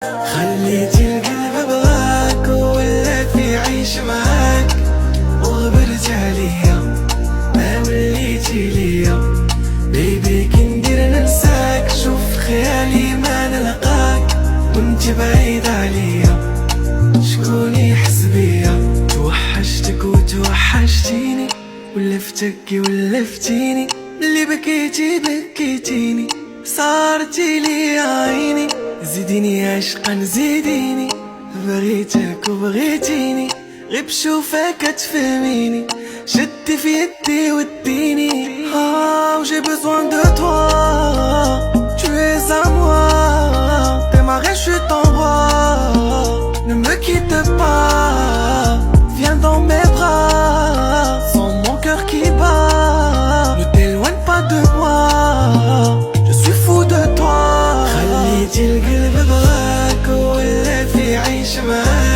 خليتي القلب بغاك وولات يعيش معاك، وغبرت عليا ما وليتي ليا. بيبي كي ندير ننساك، شوف خيالي ما نلقاك وانت بعيد عليا، شكون يحس بيا؟ توحشتك وتوحشتيني، ولفتك ولفتيني، اللي بكيتي بكيتيني، صارتي لي عيني. زيديني عشقا زيديني، بغيتك وبغيتيني، غير بشوفك تفهميني، شدي في يدي وديني. j'ai besoin de toi, tu es à moi, démarrer je suis ton roi, ne me quitte pas, viens dans mes bras, sans mon cœur qui bat, ne t'éloigne pas de moi, je suis fou de toi. خليتي القلب بغاك وولات يعيش معاك،